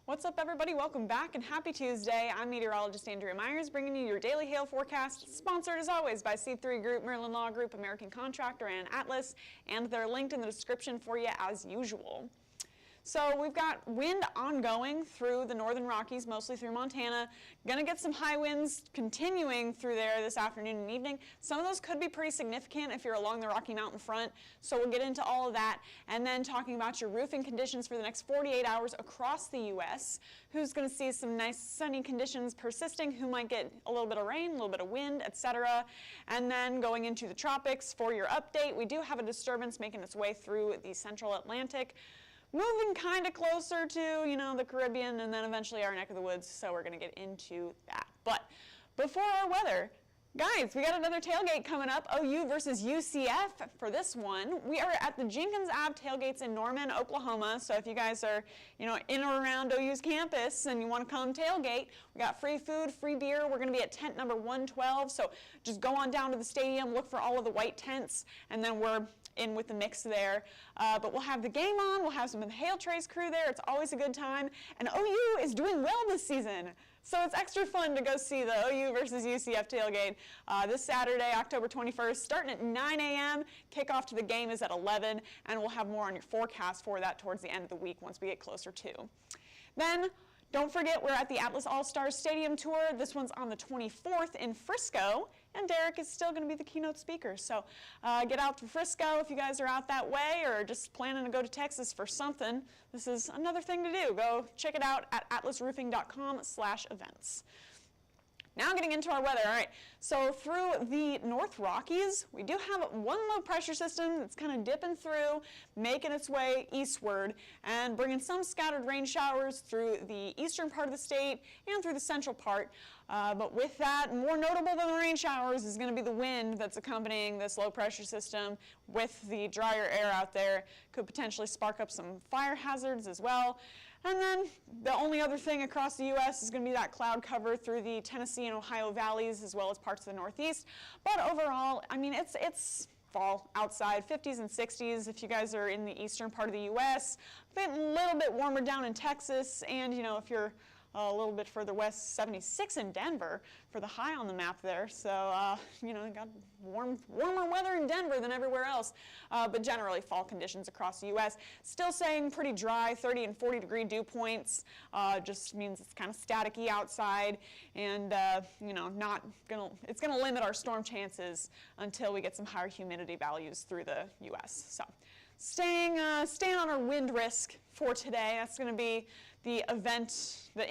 What's up, everybody? Welcome back and happy Tuesday. I'm meteorologist Andrea Myers, bringing you your daily hail forecast, sponsored as always by C3 Group, Maryland Law Group, American Contractor, and Atlas, and they're linked in the description for you as usual. So we've got wind ongoing through the northern Rockies, mostly through Montana. Going to get some high winds continuing through there this afternoon and evening. Some of those could be pretty significant if you're along the Rocky Mountain front, so we'll get into all of that. And then talking about your roofing conditions for the next 48 hours across the U.S. Who's going to see some nice sunny conditions persisting, who might get a little bit of rain, a little bit of wind, etc. And then going into the tropics for your update, we do have a disturbance making its way through the central Atlantic, moving kind of closer to, the Caribbean and then eventually our neck of the woods, so we're going to get into that. But before our weather, guys, we got another tailgate coming up, OU versus UCF for this one. We are at the Jenkins Ave tailgates in Norman, Oklahoma, so if you guys are, in or around OU's campus and you want to come tailgate, we got free food, free beer. We're going to be at tent number 112, so just go on down to the stadium, look for all of the white tents, and then we're in with the mix there. But we'll have the game on, we'll have some of the Hail Trace crew there. It's always a good time. And OU is doing well this season, so it's extra fun to go see the OU versus UCF tailgate this Saturday, October 21st, starting at 9 a.m. Kickoff to the game is at 11, and we'll have more on your forecast for that towards the end of the week once we get closer to. Then, don't forget, we're at the Atlas All-Stars Stadium Tour. This one's on the 24th in Frisco, and Derek is still going to be the keynote speaker. So get out to Frisco if you guys are out that way or just planning to go to Texas for something. This is another thing to do. Go check it out at atlasroofing.com/events. Now getting into our weather. All right, so through the North Rockies, we do have one low pressure system that's kind of dipping through, making its way eastward, and bringing some scattered rain showers through the eastern part of the state and through the central part. But with that, more notable than the rain showers is going to be the wind that's accompanying this low pressure system. With the drier air out there, could potentially spark up some fire hazards as well. And then the only other thing across the U.S. is going to be that cloud cover through the Tennessee and Ohio valleys as well as parts of the Northeast. But overall, it's fall outside, 50s and 60s if you guys are in the eastern part of the U.S. A little bit warmer down in Texas, and if you're a little bit further west, 76 in Denver for the high on the map there. So, got warmer weather in Denver than everywhere else. But generally, fall conditions across the U.S. Still saying pretty dry, 30 and 40 degree dew points. Just means it's kind of staticky outside, and it's gonna limit our storm chances until we get some higher humidity values through the U.S. So, staying on our wind risk for today. That's going to be the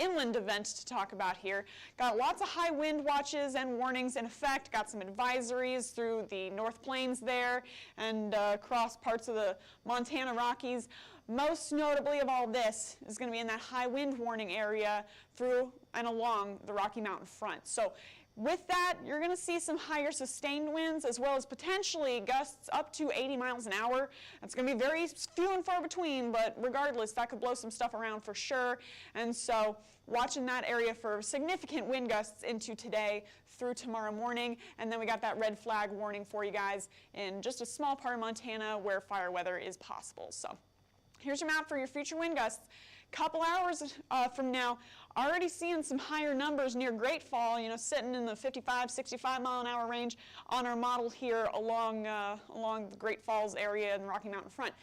inland event to talk about here. Got lots of high wind watches and warnings in effect. Got some advisories through the North Plains there and across parts of the Montana Rockies. Most notably of all this is going to be in that high wind warning area through and along the Rocky Mountain front. So with that, you're going to see some higher sustained winds as well as potentially gusts up to 80 miles an hour. It's going to be very few and far between, but regardless, that could blow some stuff around for sure. And so watching that area for significant wind gusts into today through tomorrow morning. And then we got that red flag warning for you guys in just a small part of Montana where fire weather is possible. So here's your map for your future wind gusts. Couple hours from now, already seeing some higher numbers near Great Fall, sitting in the 55, 65 mile an hour range on our model here along the Great Falls area and Rocky Mountain front.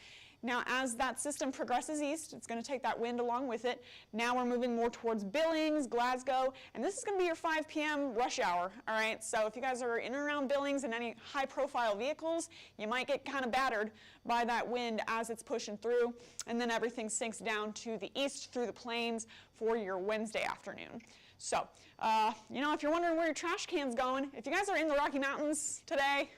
Now, as that system progresses east, it's going to take that wind along with it. Now we're moving more towards Billings, Glasgow, and this is going to be your 5 p.m. rush hour, all right? So if you guys are in and around Billings in any high-profile vehicles, you might get kind of battered by that wind as it's pushing through, and then everything sinks down to the east through the plains for your Wednesday afternoon. So, if you're wondering where your trash can's going, if you guys are in the Rocky Mountains today,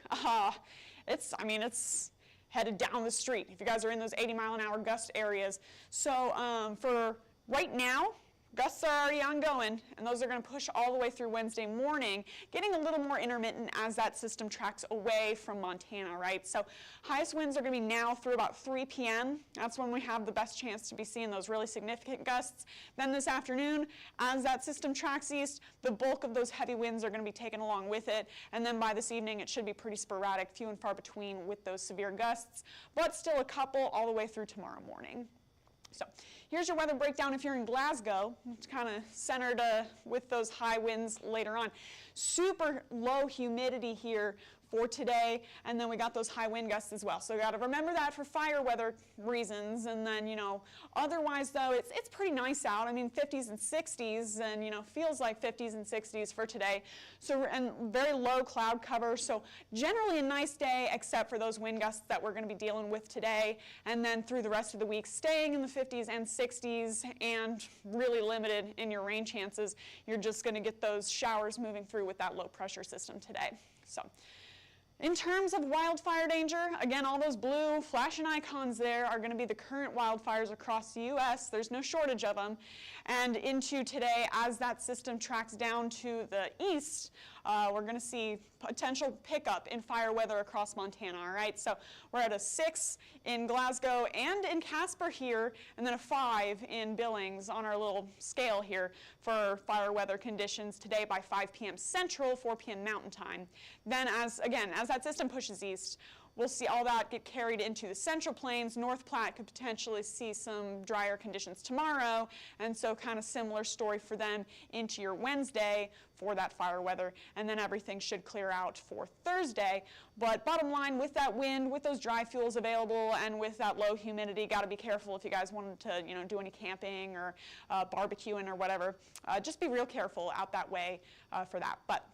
headed down the street if you guys are in those 80-mile-an-hour gust areas. So for right now, gusts are already ongoing, and those are going to push all the way through Wednesday morning, getting a little more intermittent as that system tracks away from Montana, right? So highest winds are going to be now through about 3 p.m. That's when we have the best chance to be seeing those really significant gusts. Then this afternoon, as that system tracks east, the bulk of those heavy winds are going to be taken along with it, and then by this evening, it should be pretty sporadic, few and far between with those severe gusts, but still a couple all the way through tomorrow morning. So here's your weather breakdown if you're in Glasgow. It's kind of centered with those high winds later on. Super low humidity here for today, and then we got those high wind gusts as well. So you got to remember that for fire weather reasons, and then, you know, otherwise though, it's pretty nice out. I mean, 50s and 60s, and, you know, feels like 50s and 60s for today. So, and very low cloud cover, so generally a nice day, except for those wind gusts that we're going to be dealing with today, and then through the rest of the week, staying in the 50s and 60s, and really limited in your rain chances. You're just going to get those showers moving through with that low pressure system today. So, in terms of wildfire danger, again, all those blue flashing icons there are going to be the current wildfires across the U.S. There's no shortage of them. And into today, as that system tracks down to the east, we're going to see potential pickup in fire weather across Montana, all right? So we're at a 6 in Glasgow and in Casper here, and then a 5 in Billings on our little scale here for fire weather conditions today by 5 p.m. Central, 4 p.m. Mountain Time. Then as that system pushes east, we'll see all that get carried into the Central Plains. North Platte could potentially see some drier conditions tomorrow, and so kind of similar story for them into your Wednesday for that fire weather, and then everything should clear out for Thursday. But bottom line, with that wind, with those dry fuels available, and with that low humidity, got to be careful if you guys wanted to, you know, do any camping or barbecuing or whatever. Just be real careful out that way for that. But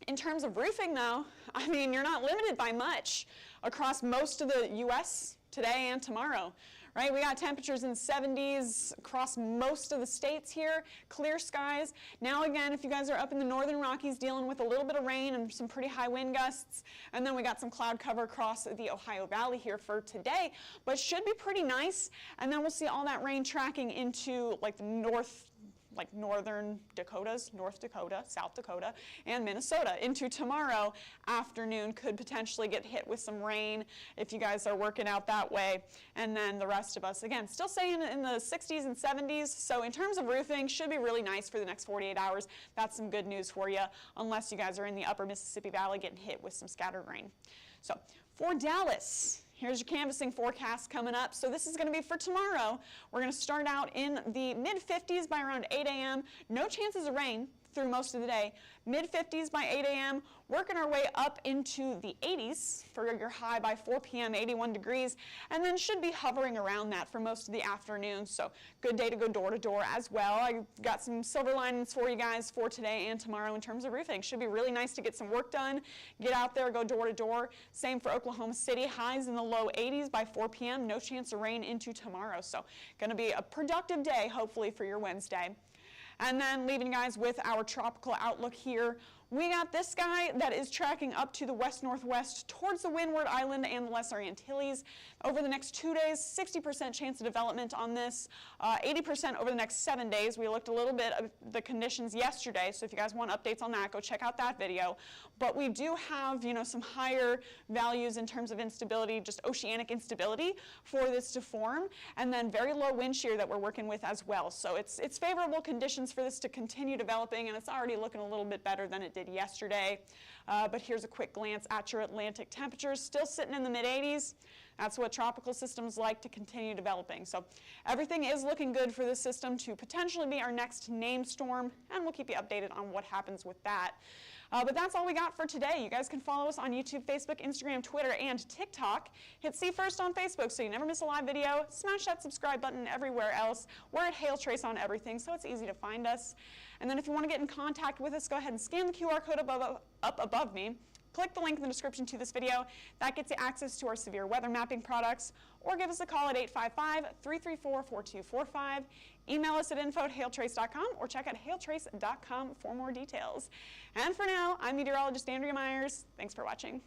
in terms of roofing, though, I mean, you're not limited by much across most of the U.S. today and tomorrow, right? We got temperatures in the 70s across most of the states here, clear skies. Now again, if you guys are up in the northern Rockies dealing with a little bit of rain and some pretty high wind gusts, and then we got some cloud cover across the Ohio Valley here for today, but should be pretty nice. And then we'll see all that rain tracking into like the northern Dakotas, North Dakota, South Dakota, and Minnesota into tomorrow afternoon. Could potentially get hit with some rain if you guys are working out that way. And then the rest of us, again, still staying in the 60s and 70s. So in terms of roofing, should be really nice for the next 48 hours. That's some good news for you, unless you guys are in the upper Mississippi Valley getting hit with some scattered rain. So for Dallas, here's your canvassing forecast coming up. So this is going to be for tomorrow. We're going to start out in the mid-50s by around 8 a.m. No chances of rain through most of the day. Mid-50s by 8 a.m. Working our way up into the 80s for your high by 4 p.m., 81 degrees, and then should be hovering around that for most of the afternoon. So good day to go door to door as well. I got some silver linings for you guys for today and tomorrow in terms of roofing. Should be really nice to get some work done, get out there, go door to door. Same for Oklahoma City, highs in the low 80s by 4 p.m. No chance of rain into tomorrow. So going to be a productive day, hopefully, for your Wednesday. And then leaving you guys with our tropical outlook here. We got this guy that is tracking up to the west-northwest towards the Windward Island and the Lesser Antilles. Over the next 2 days, 60% chance of development on this, 80% over the next 7 days. We looked a little bit at the conditions yesterday, so if you guys want updates on that, go check out that video. But we do have, you know, some higher values in terms of instability, just oceanic instability for this to form, and then very low wind shear that we're working with as well. So it's favorable conditions for this to continue developing, and it's already looking a little bit better than it did yesterday. But here's a quick glance at your Atlantic temperatures, still sitting in the mid-80s. That's what tropical systems like to continue developing. So everything is looking good for this system to potentially be our next named storm, and we'll keep you updated on what happens with that. But that's all we got for today. You guys can follow us on YouTube, Facebook, Instagram, Twitter, and TikTok. Hit See First on Facebook so you never miss a live video. Smash that subscribe button everywhere else. We're at Hail Trace on everything, so it's easy to find us. And then if you want to get in contact with us, go ahead and scan the QR code up above me. Click the link in the description to this video. That gets you access to our severe weather mapping products, or give us a call at 855-334-4245. Email us at info@hailtrace.com or check out hailtrace.com for more details. And for now, I'm meteorologist Andrea Myers. Thanks for watching.